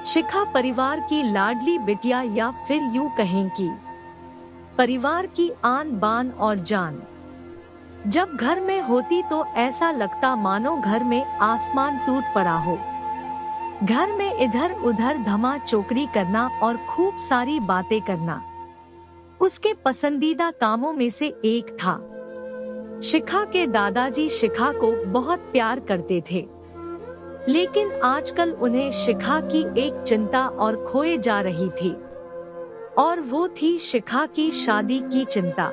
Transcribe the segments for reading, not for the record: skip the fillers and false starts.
शिखा परिवार की लाडली बिटिया या फिर यूं कहें कि परिवार की आन बान और जान। जब घर में होती तो ऐसा लगता मानो घर में आसमान टूट पड़ा हो। घर में इधर उधर धमा चौकड़ी करना और खूब सारी बातें करना उसके पसंदीदा कामों में से एक था। शिखा के दादाजी शिखा को बहुत प्यार करते थे, लेकिन आजकल उन्हें शिखा की एक चिंता और खोए जा रही थी, और वो थी शिखा की शादी की चिंता।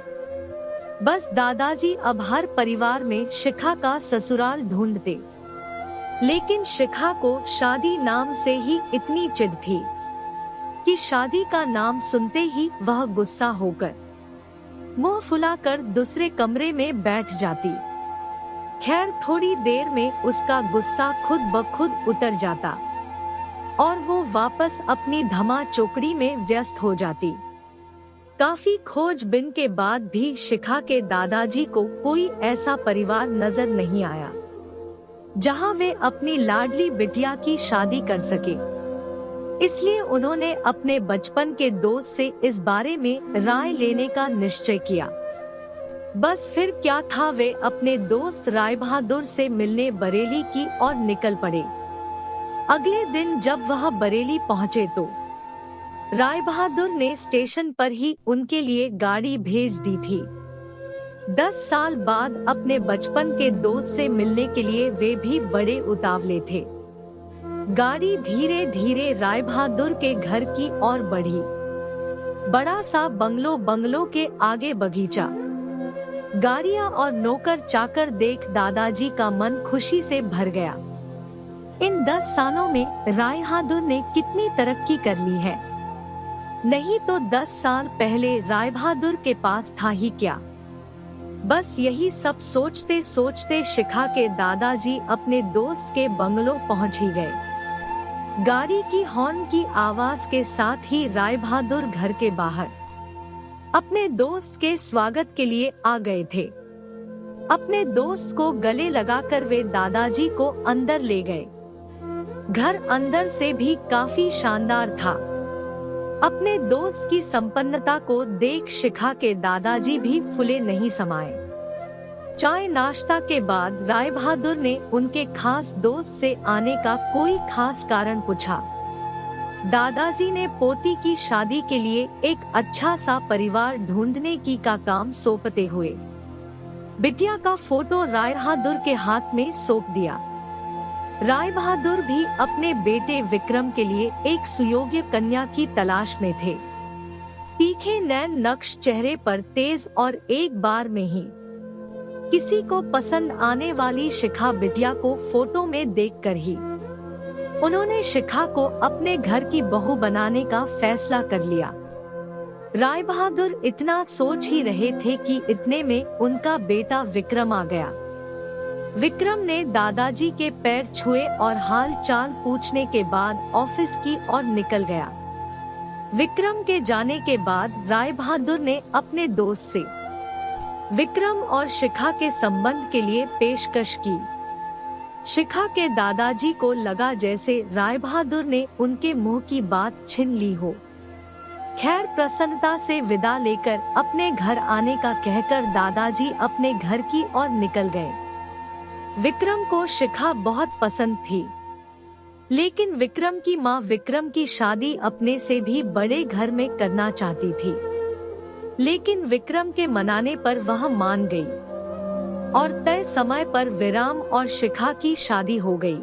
बस दादाजी अब हर परिवार में शिखा का ससुराल ढूंढते, लेकिन शिखा को शादी नाम से ही इतनी चिढ़ थी कि शादी का नाम सुनते ही वह गुस्सा होकर मुंह फुलाकर दूसरे कमरे में बैठ जाती। खैर थोड़ी देर में उसका गुस्सा खुद ब खुद उतर जाता और वो वापस अपनी धमा चौकड़ी में व्यस्त हो जाती। काफी खोजबीन के बाद भी शिखा के दादाजी को कोई ऐसा परिवार नजर नहीं आया जहां वे अपनी लाडली बिटिया की शादी कर सके। इसलिए उन्होंने अपने बचपन के दोस्त से इस बारे में राय लेने का निश्चय किया। बस फिर क्या था, वे अपने दोस्त राय बहादुर से मिलने बरेली की ओर निकल पड़े। अगले दिन जब वह बरेली पहुंचे तो राय बहादुर ने स्टेशन पर ही उनके लिए गाड़ी भेज दी थी। 10 साल बाद अपने बचपन के दोस्त से मिलने के लिए वे भी बड़े उतावले थे। गाड़ी धीरे धीरे राय बहादुर के घर की ओर बढ़ी। बड़ा सा बंगलो के आगे बगीचा, गाड़ियां और नौकर चाकर देख दादाजी का मन खुशी से भर गया। इन 10 सालों में राय बहादुर ने कितनी तरक्की कर ली है। नहीं तो 10 साल पहले राय बहादुर के पास था ही क्या। बस यही सब सोचते सोचते शिखा के दादाजी अपने दोस्त के बंगलो पहुंच ही गए। गाड़ी की हॉर्न की आवाज के साथ ही राय बहादुर घर के बाहर अपने दोस्त के स्वागत के लिए आ गए थे। अपने दोस्त को गले लगाकर वे दादाजी को अंदर ले गए। घर अंदर से भी काफी शानदार था। अपने दोस्त की संपन्नता को देख शिखा के दादाजी भी फूले नहीं समाये। चाय नाश्ता के बाद राय बहादुर ने उनके खास दोस्त से आने का कोई खास कारण पूछा। दादाजी ने पोती की शादी के लिए एक अच्छा सा परिवार ढूंढने की का काम सौंपते हुए बिटिया का फोटो राय बहादुर के हाथ में सौंप दिया। राय बहादुर भी अपने बेटे विक्रम के लिए एक सुयोग्य कन्या की तलाश में थे। तीखे नैन नक्श चेहरे पर तेज और एक बार में ही किसी को पसंद आने वाली शिखा बिटिया को फोटो में देखकर ही उन्होंने शिखा को अपने घर की बहू बनाने का फैसला कर लिया। राय बहादुर इतना सोच ही रहे थे कि इतने में उनका बेटा विक्रम आ गया। विक्रम ने दादाजी के पैर छुए और हाल चाल पूछने के बाद ऑफिस की ओर निकल गया। विक्रम के जाने के बाद राय बहादुर ने अपने दोस्त से विक्रम और शिखा के संबंध के लिए पेशकश की। शिखा के दादाजी को लगा जैसे राय बहादुर ने उनके मुंह की बात छीन ली हो। खैर प्रसन्नता से विदा लेकर अपने घर आने का कहकर दादाजी अपने घर की ओर निकल गए। विक्रम को शिखा बहुत पसंद थी, लेकिन विक्रम की माँ विक्रम की शादी अपने से भी बड़े घर में करना चाहती थी। लेकिन विक्रम के मनाने पर वह मान गई और तय समय पर विराम और शिखा की शादी हो गई।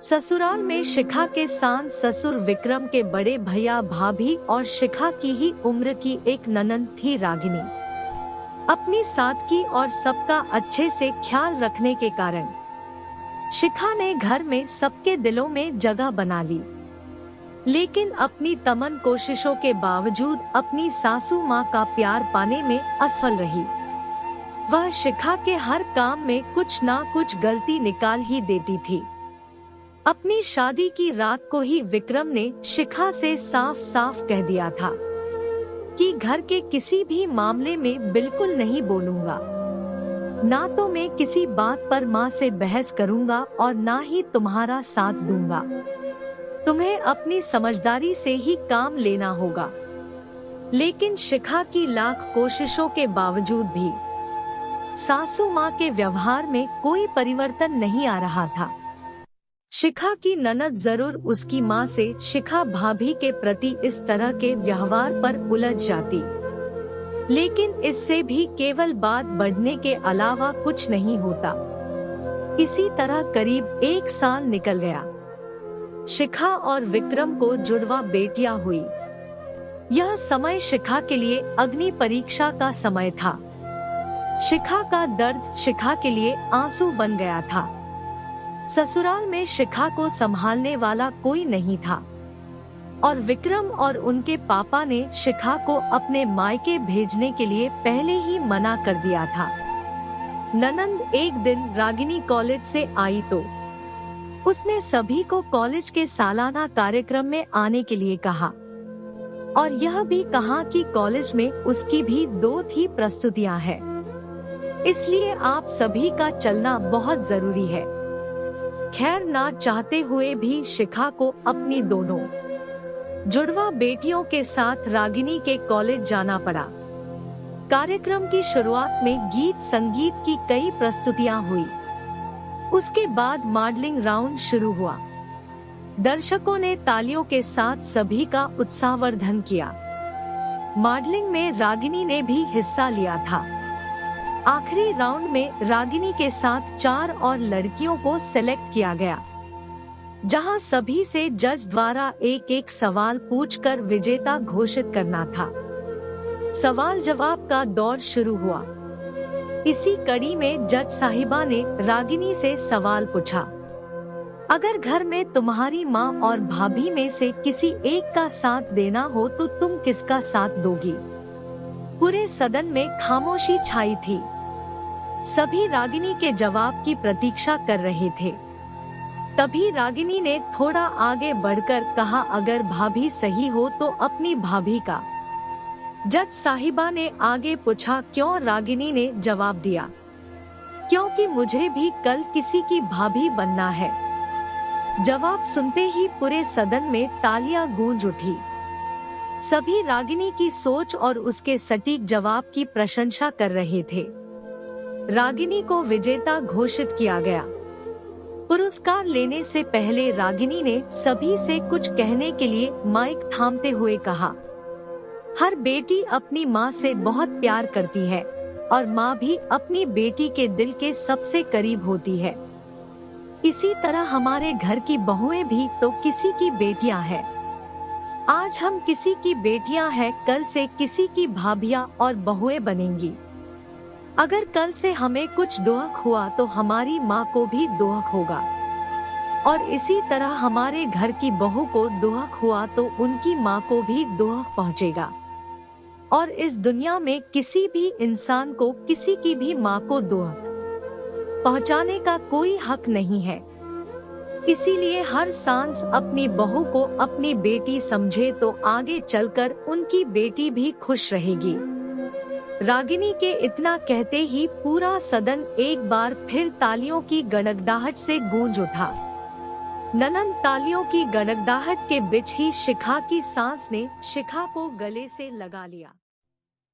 ससुराल में शिखा के सास ससुर विक्रम के बड़े भैया भाभी और शिखा की ही उम्र की एक ननंद थी रागिनी। अपनी सादगी और सबका अच्छे से ख्याल रखने के कारण शिखा ने घर में सबके दिलों में जगह बना ली। लेकिन अपनी तमन कोशिशों के बावजूद अपनी सासू माँ का प्यार पाने में असफल रही। वह शिखा के हर काम में कुछ ना कुछ गलती निकाल ही देती थी। अपनी शादी की रात को ही विक्रम ने शिखा से साफ साफ कह दिया था कि घर के किसी भी मामले में बिल्कुल नहीं बोलूंगा, ना तो मैं किसी बात पर माँ से बहस करूंगा और ना ही तुम्हारा साथ दूंगा। तुम्हें अपनी समझदारी से ही काम लेना होगा। लेकिन शिखा की लाख कोशिशों के बावजूद भी सासू माँ के व्यवहार में कोई परिवर्तन नहीं आ रहा था। शिखा की ननद जरूर उसकी माँ से शिखा भाभी के प्रति इस तरह के व्यवहार पर उलझ जाती, लेकिन इससे भी केवल बात बढ़ने के अलावा कुछ नहीं होता। इसी तरह करीब 1 साल निकल गया। शिखा और विक्रम को जुड़वा बेटियां हुई। यह समय शिखा के लिए अग्नि परीक्षा का समय था। शिखा का दर्द शिखा के लिए आंसू बन गया था। ससुराल में शिखा को संभालने वाला कोई नहीं था और विक्रम और उनके पापा ने शिखा को अपने मायके भेजने के लिए पहले ही मना कर दिया था। ननंद एक दिन रागिनी कॉलेज से आई तो उसने सभी को कॉलेज के सालाना कार्यक्रम में आने के लिए कहा और यह भी कहा कि कॉलेज में उसकी भी 2 थी प्रस्तुतियां हैं, इसलिए आप सभी का चलना बहुत जरूरी है। खैर ना चाहते हुए भी शिखा को अपनी दोनों जुड़वा बेटियों के साथ रागिनी के कॉलेज जाना पड़ा। कार्यक्रम की शुरुआत में गीत संगीत की कई प्रस्तुतियां हुई। उसके बाद मॉडलिंग राउंड शुरू हुआ। दर्शकों ने तालियों के साथ सभी का उत्साहवर्धन किया। मॉडलिंग में रागिनी ने भी हिस्सा लिया था। आखिरी राउंड में रागिनी के साथ 4 और लड़कियों को सिलेक्ट किया गया, जहां सभी से जज द्वारा एक सवाल पूछकर विजेता घोषित करना था। सवाल जवाब का दौर शुरू हुआ। इसी कड़ी में जज साहिबा ने रागिनी से सवाल पूछा, अगर घर में तुम्हारी माँ और भाभी में से किसी एक का साथ देना हो तो तुम किसका साथ दोगी? पूरे सदन में खामोशी छाई थी। सभी रागिनी के जवाब की प्रतीक्षा कर रहे थे। तभी रागिनी ने थोड़ा आगे बढ़कर कहा, अगर भाभी सही हो तो अपनी भाभी का। जज साहिबा ने आगे पूछा, क्यों? रागिनी ने जवाब दिया, क्योंकि मुझे भी कल किसी की भाभी बनना है। जवाब सुनते ही पूरे सदन में तालियां गूंज उठी। सभी रागिनी की सोच और उसके सटीक जवाब की प्रशंसा कर रहे थे। रागिनी को विजेता घोषित किया गया। पुरस्कार लेने से पहले रागिनी ने सभी से कुछ कहने के लिए माइक थामते हुए कहा, हर बेटी अपनी माँ से बहुत प्यार करती है और माँ भी अपनी बेटी के दिल के सबसे करीब होती है। इसी तरह हमारे घर की बहुएं भी तो किसी की बेटियां हैं। आज हम किसी की बेटियां हैं, कल से किसी की भाभियां और बहुएं बनेंगी। अगर कल से हमें कुछ दुख हुआ तो हमारी माँ को भी दुख होगा और इसी तरह हमारे घर की बहू को दुख हुआ तो उनकी माँ को भी दुख पहुँचेगा। और इस दुनिया में किसी भी इंसान को किसी की भी माँ को दुख पहुँचाने का कोई हक नहीं है। इसीलिए हर सांस अपनी बहू को अपनी बेटी समझे तो आगे चलकर उनकी बेटी भी खुश रहेगी। रागिनी के इतना कहते ही पूरा सदन एक बार फिर तालियों की गड़गड़ाहट से गूंज उठा। ननंद तालियों की गड़गड़ाहट के बीच ही शिखा की सांस ने शिखा को गले से लगा लिया।